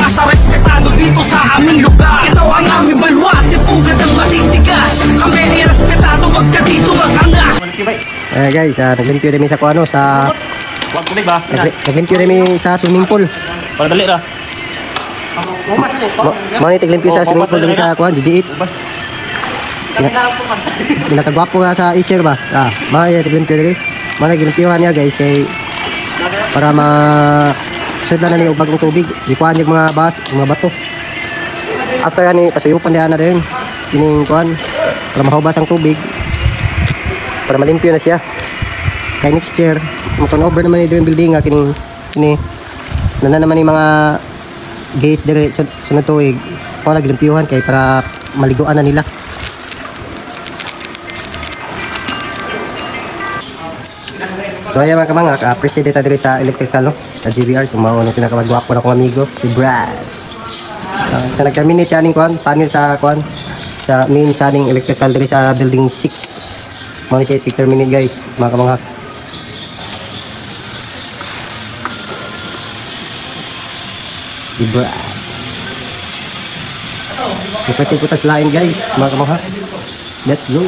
Asa respetado dito sa aming lugar. Ito ang aming balwat, ipugad ang matitigas. Kami ni respetado, wag ka dito mag-angas. Guys, naglimpyo rin sa kuano sa naglimpyo rin sa swimming pool. Para dali ra. Mga naglimpyo sa swimming pool dito sa kuan GGH. Nakagwapo nga sa isir ba? Mga naglimpyo rin. Mga naglimpyohan niya guys kay para sudlan na niyo bagong tubig. Ikuan yung mga bato. After yan pasuyupan diyan na rin. Kining kuan para mahubas ang tubig. Para malimpyo na siya. Kay next year, mag-turnover naman yung building nga kini nana naman yung mga gays dire sunod tuig. Kung naglimpyuhan kay para maliguan na nila. So ayan mga kamangak, president na dito sa electrical sa GBR. So mauna pinakamagwapo na kong amigo, si Brad. Sa nag-terminate siya ning panel sa sa main saning electrical dito sa building 6. Mauna siya i-terminate guys, mga kamangak. Si Brad. Ipasikutas lain guys, mga kamangak. Let's go.